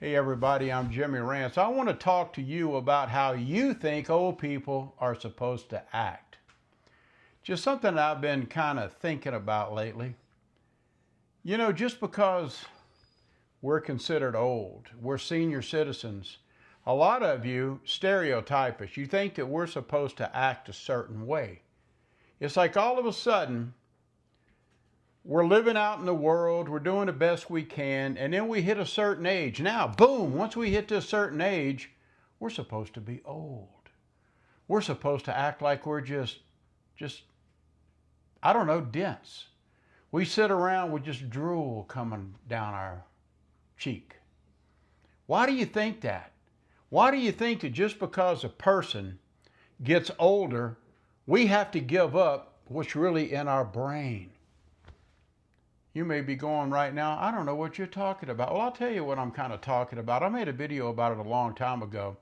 Hey everybody, I'm Jimmy Rant. I want to talk to you about how you think old people are supposed to act. Just something I've been kind of thinking about lately. You know, just because we're considered old, we're senior citizens, a lot of you stereotype us. You think that we're supposed to act a certain way. It's like all of a sudden, we're living out in the world, we're doing the best we can, and then we hit a certain age. Now, boom, once we hit to a certain age, we're supposed to be old. We're supposed to act like we're just, I don't know, dense. We sit around with just drool coming down our cheek. Why do you think that? Why do you think that just because a person gets older, we have to give up what's really in our brain? You may be going right now, I don't know what you're talking about. Well, I'll tell you what I'm kind of talking about. I made a video about it a long time ago.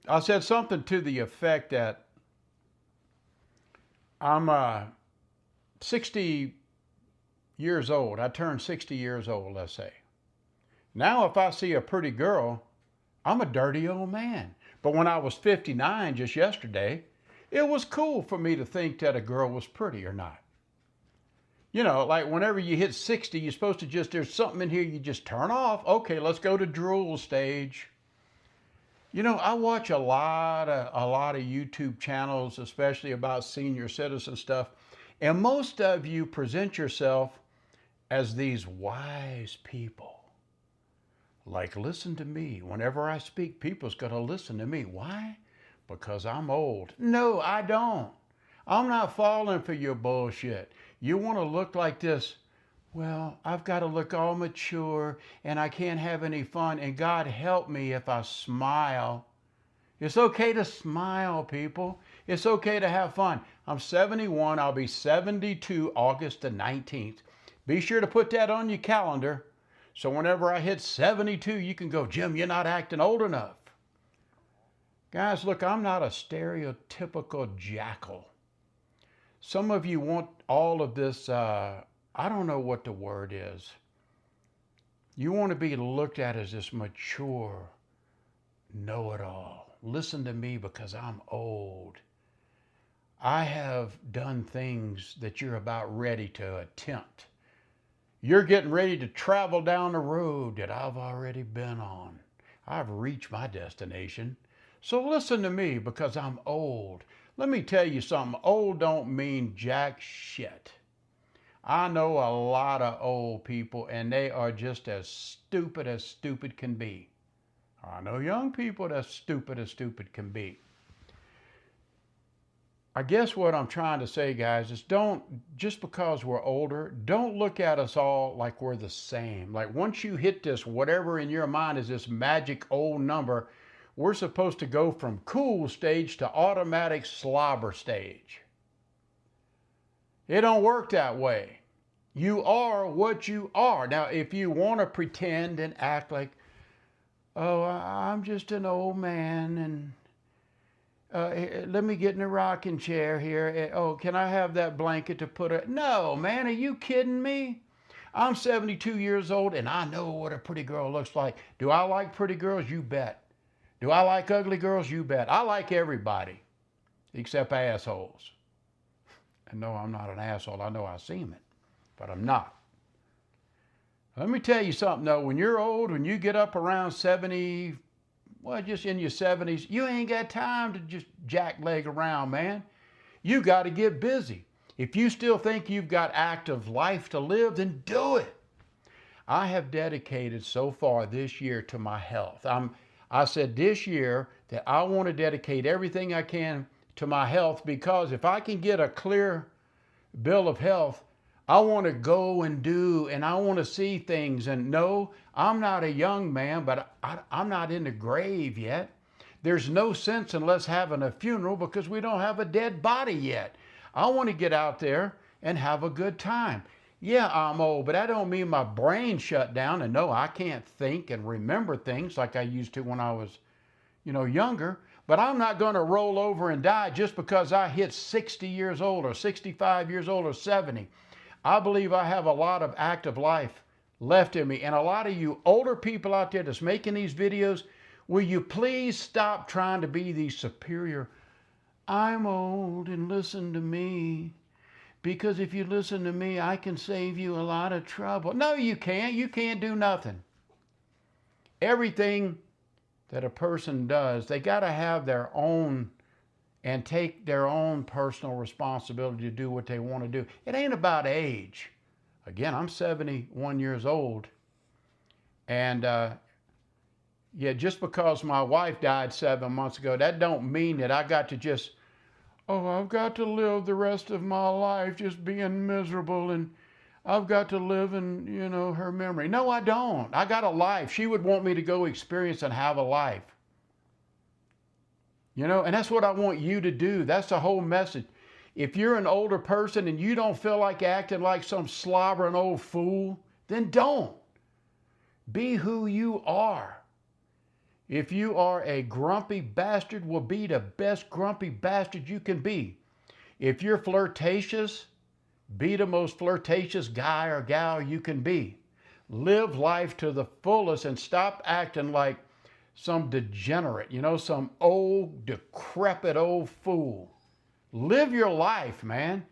I said something to the effect that I'm 60 years old. I turned 60 years old, let's say. Now, if I see a pretty girl, I'm a dirty old man. But when I was 59 just yesterday, it was cool for me to think that a girl was pretty or not. You know, like whenever you hit 60, you're supposed to there's something in here you just turn off. Okay, let's go to drool stage. You know, I watch a lot of YouTube channels, especially about senior citizen stuff. And most of you present yourself as these wise people. Like, listen to me. Whenever I speak, people's going to listen to me. Why? Because I'm old. No, I don't. I'm not falling for your bullshit. You want to look like this, well, I've got to look all mature and I can't have any fun. And God help me if I smile. It's okay to smile, people. It's okay to have fun. I'm 71. I'll be 72 August the 19th. Be sure to put that on your calendar. So whenever I hit 72, you can go, Jim, you're not acting old enough. Guys, look, I'm not a stereotypical jackal. Some of you want all of this, I don't know what the word is. You want to be looked at as this mature know-it-all. Listen to me because I'm old. I have done things that you're about ready to attempt. You're getting ready to travel down the road that I've already been on. I've reached my destination. So listen to me because I'm old. Let me tell you something. Old don't mean jack shit. I know a lot of old people and they are just as stupid can be. I know young people that's stupid as stupid can be. I guess what I'm trying to say, guys, is just because we're older, don't look at us all like we're the same. Like once you hit this, whatever in your mind is this magic old number, we're supposed to go from cool stage to automatic slobber stage. It don't work that way. You are what you are. Now, if you want to pretend and act like, oh, I'm just an old man and let me get in a rocking chair here. Oh, can I have that blanket to put it? No, man, are you kidding me? I'm 72 years old and I know what a pretty girl looks like. Do I like pretty girls? You bet. Do I like ugly girls? You bet. I like everybody except assholes. And no, I'm not an asshole. I know I seem it, but I'm not. Let me tell you something though. When you're old, when you get up around 70, well, just in your 70s, you ain't got time to just jackleg around, man. You got to get busy. If you still think you've got active life to live, then do it. I have dedicated so far this year to my health. I said this year that I want to dedicate everything I can to my health because if I can get a clear bill of health, I want to go and do and I want to see things. And no, I'm not a young man, but I'm not in the grave yet. There's no sense in us having a funeral because we don't have a dead body yet. I want to get out there and have a good time. Yeah, I'm old, but that don't mean my brain shut down. And no, I can't think and remember things like I used to when I was, younger. But I'm not going to roll over and die just because I hit 60 years old or 65 years old or 70. I believe I have a lot of active life left in me. And a lot of you older people out there that's making these videos, will you please stop trying to be the superior? I'm old and listen to me. Because if you listen to me, I can save you a lot of trouble. No, you can't. You can't do nothing. Everything that a person does, they got to have their own and take their own personal responsibility to do what they want to do. It ain't about age. Again, I'm 71 years old. And yeah, just because my wife died 7 months ago, that don't mean that I got to just, oh, I've got to live the rest of my life just being miserable and I've got to live in, her memory. No, I don't. I got a life. She would want me to go experience and have a life. And that's what I want you to do. That's the whole message. If you're an older person and you don't feel like acting like some slobbering old fool, then don't. Be who you are. If you are a grumpy bastard, well, be the best grumpy bastard you can be. If you're flirtatious, be the most flirtatious guy or gal you can be. Live life to the fullest and stop acting like some degenerate, some old, decrepit old fool. Live your life, man.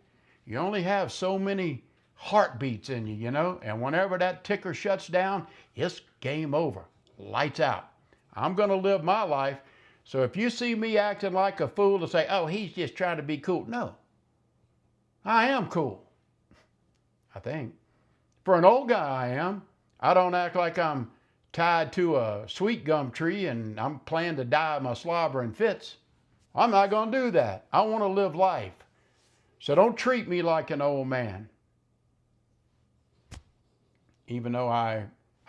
You only have so many heartbeats in you, and whenever that ticker shuts down, it's game over. Lights out. I'm going to live my life. So if you see me acting like a fool to say, oh, he's just trying to be cool. No, I am cool. I think. For an old guy, I am. I don't act like I'm tied to a sweet gum tree and I'm planning to die of my slobbering fits. I'm not going to do that. I want to live life. So don't treat me like an old man. Even though I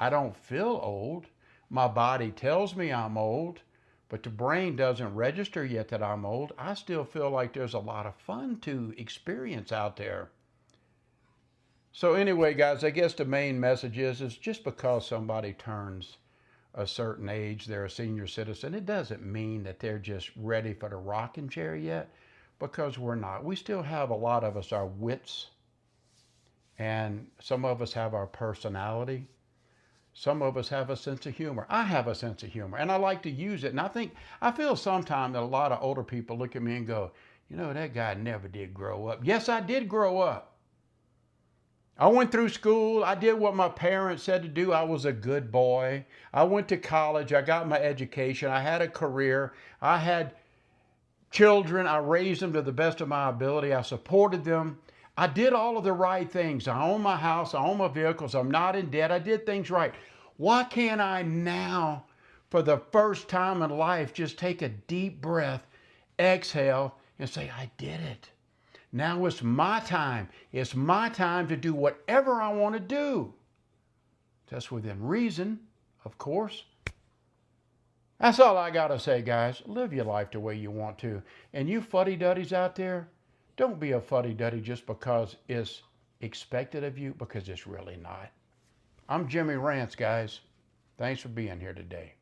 don't feel old. My body tells me I'm old, but the brain doesn't register yet that I'm old. I still feel like there's a lot of fun to experience out there. So anyway, guys, I guess the main message is just because somebody turns a certain age, they're a senior citizen, it doesn't mean that they're just ready for the rocking chair yet, because we're not. We still have, a lot of us, our wits, and some of us have our personality. Some of us have a sense of humor. I have a sense of humor, and I like to use it. And I feel sometimes that a lot of older people look at me and go, that guy never did grow up. Yes, I did grow up. I went through school. I did what my parents said to do. I was a good boy. I went to college. I got my education. I had a career. I had children. I raised them to the best of my ability. I supported them. I did all of the right things. I own my house. I own my vehicles. I'm not in debt. I did things right. Why can't I now, for the first time in life, just take a deep breath, exhale, and say, I did it. Now it's my time. It's my time to do whatever I want to do. That's within reason, of course. That's all I got to say, guys. Live your life the way you want to. And you fuddy-duddies out there, don't be a fuddy-duddy just because it's expected of you, because it's really not. I'm Jimmy Rants, guys. Thanks for being here today.